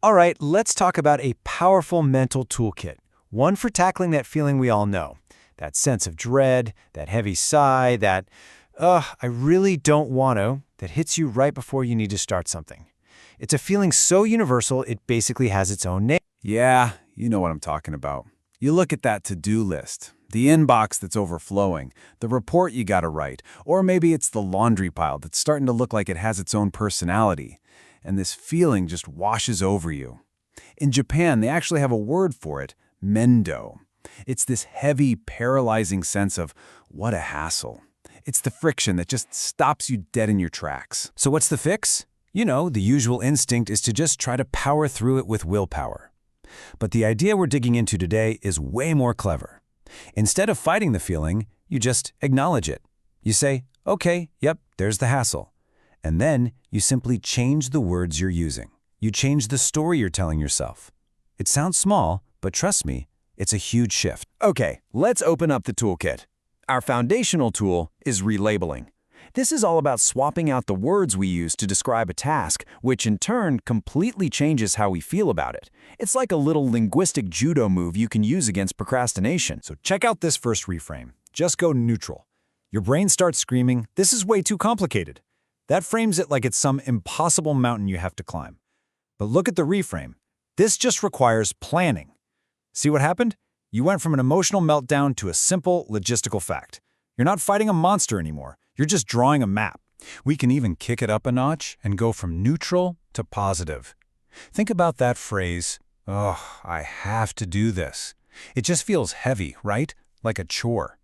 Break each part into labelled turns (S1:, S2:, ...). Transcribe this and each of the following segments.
S1: All right, let's talk about a powerful mental toolkit. One for tackling that feeling we all know. That sense of dread, that heavy sigh, that, I really don't want to, that hits you right before you need to start something. It's a feeling so universal, it basically has its own name.
S2: Yeah, you know what I'm talking about. You look at that to-do list, the inbox that's overflowing, the report you gotta write, or maybe it's the laundry pile that's starting to look like it has its own personality, and this feeling just washes over you. In Japan, they actually have a word for it, mendo. It's this heavy, paralyzing sense of, what a hassle. It's the friction that just stops you dead in your tracks.
S1: So what's the fix? You know, the usual instinct is to just try to power through it with willpower. But the idea we're digging into today is way more clever. Instead of fighting the feeling, you just acknowledge it. You say, okay, yep, there's the hassle. And then you simply change the words you're using. You change the story you're telling yourself. It sounds small, but trust me, it's a huge shift.
S2: Okay, let's open up the toolkit. Our foundational tool is relabeling. This is all about swapping out the words we use to describe a task, which in turn completely changes how we feel about it. It's like a little linguistic judo move you can use against procrastination.
S1: So check out this first reframe. Just go neutral. Your brain starts screaming, this is way too complicated. That frames it like it's some impossible mountain you have to climb. But look at the reframe. This just requires planning. See what happened? You went from an emotional meltdown to a simple, logistical fact. You're not fighting a monster anymore. You're just drawing a map. We can even kick it up a notch and go from neutral to positive. Think about that phrase, I have to do this. It just feels heavy, right? Like a chore.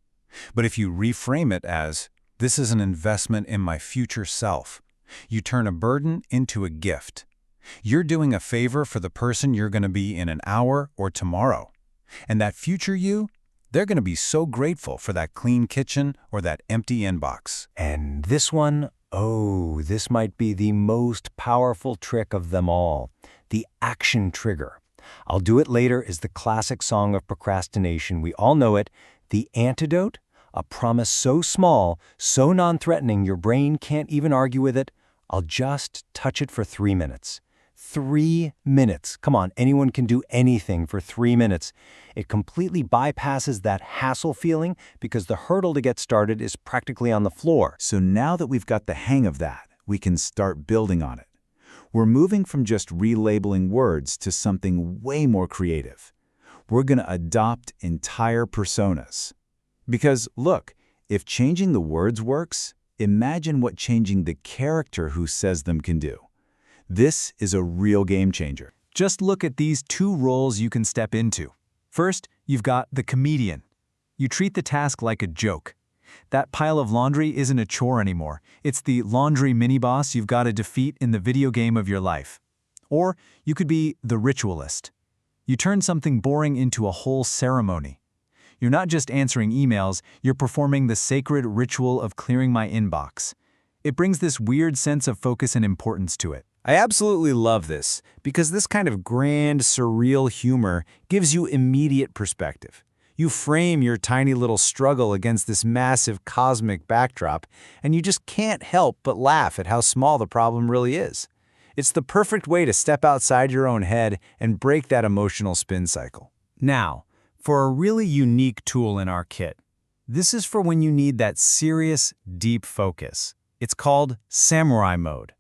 S1: But if you reframe it as, this is an investment in my future self, you turn a burden into a gift. You're doing a favor for the person you're going to be in an hour or tomorrow. And that future you, they're going to be so grateful for that clean kitchen or that empty inbox.
S3: And this one, this might be the most powerful trick of them all, the action trigger. I'll Do It Later is the classic song of procrastination. We all know it. The antidote, a promise so small, so non-threatening your brain can't even argue with it. I'll just touch it for 3 minutes. 3 minutes. Come on, anyone can do anything for 3 minutes. It completely bypasses that hassle feeling because the hurdle to get started is practically on the floor.
S2: So now that we've got the hang of that, we can start building on it. We're moving from just relabeling words to something way more creative. We're going to adopt entire personas. Because look, if changing the words works, imagine what changing the character who says them can do. This is a real game changer.
S1: Just look at these 2 roles you can step into. First, you've got the comedian. You treat the task like a joke. That pile of laundry isn't a chore anymore. It's the laundry mini-boss you've got to defeat in the video game of your life. Or you could be the ritualist. You turn something boring into a whole ceremony. You're not just answering emails, you're performing the sacred ritual of clearing my inbox. It brings this weird sense of focus and importance to it. I absolutely love this, because this kind of grand, surreal humor gives you immediate perspective. You frame your tiny little struggle against this massive cosmic backdrop, and you just can't help but laugh at how small the problem really is. It's the perfect way to step outside your own head and break that emotional spin cycle. Now, for a really unique tool in our kit. This is for when you need that serious, deep focus. It's called Samurai Mode.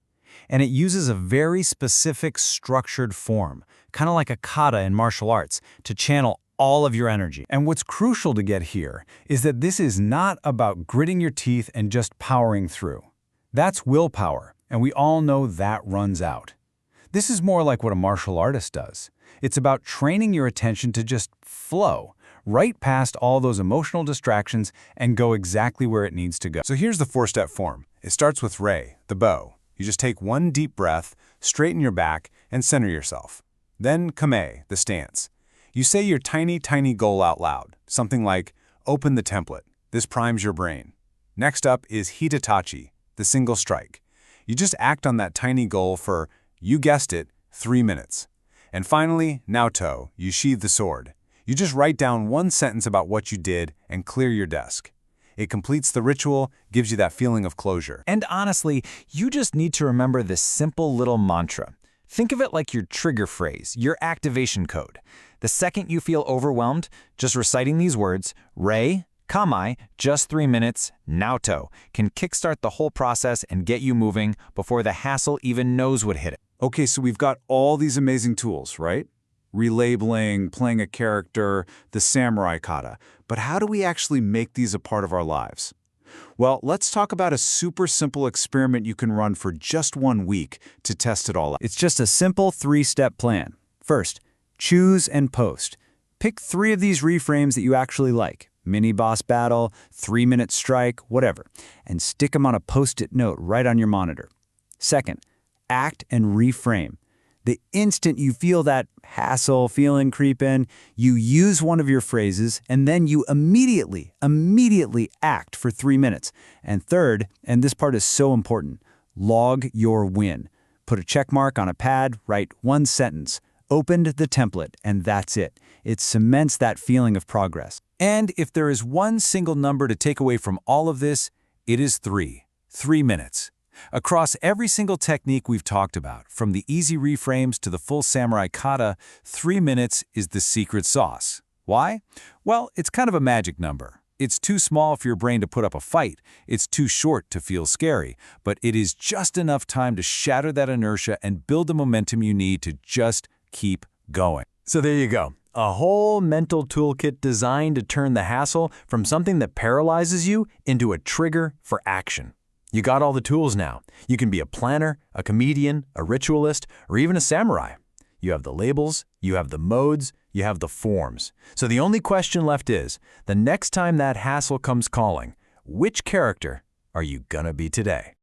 S1: And it uses a very specific structured form, kind of like a kata in martial arts, to channel all of your energy. And what's crucial to get here is that this is not about gritting your teeth and just powering through. That's willpower, and we all know that runs out. This is more like what a martial artist does. It's about training your attention to just flow, right past all those emotional distractions and go exactly where it needs to go.
S2: So here's the 4-step form. It starts with Rei, the bow. You just take 1 deep breath, straighten your back, and center yourself. Then Kame, the stance. You say your tiny, tiny goal out loud, something like, open the template. This primes your brain. Next up is Hitatachi, the single strike. You just act on that tiny goal for, you guessed it, 3 minutes. And finally, Naoto, you sheathe the sword. You just write down 1 sentence about what you did and clear your desk. It completes the ritual, gives you that feeling of closure.
S1: And honestly, you just need to remember this simple little mantra. Think of it like your trigger phrase, your activation code. The second you feel overwhelmed, just reciting these words, Re, Kamai, just 3 minutes, Naoto, can kickstart the whole process and get you moving before the hassle even knows what hit it.
S2: Okay, so we've got all these amazing tools, right? Relabeling, playing a character, the samurai kata. But how do we actually make these a part of our lives? Well, let's talk about a super simple experiment you can run for just 1 week to test it all out.
S1: It's just a simple 3-step plan. First, choose and post. Pick 3 of these reframes that you actually like. Mini boss battle, 3-minute strike, whatever. And stick them on a post-it note right on your monitor. Second, act and reframe. The instant you feel that hassle feeling creep in, you use one of your phrases and then you immediately act for 3 minutes. And third, and this part is so important, log your win. Put a check mark on a pad, write 1 sentence. Opened the template, and that's it. It cements that feeling of progress. And if there is one single number to take away from all of this, it is 3. 3 minutes. Across every single technique we've talked about, from the easy reframes to the full samurai kata, 3 minutes is the secret sauce. Why? Well, it's kind of a magic number. It's too small for your brain to put up a fight. It's too short to feel scary. But it is just enough time to shatter that inertia and build the momentum you need to just keep going. So there you go. A whole mental toolkit designed to turn the hassle from something that paralyzes you into a trigger for action. You got all the tools now. You can be a planner, a comedian, a ritualist, or even a samurai. You have the labels, you have the modes, you have the forms. So the only question left is, the next time that hassle comes calling, which character are you gonna be today?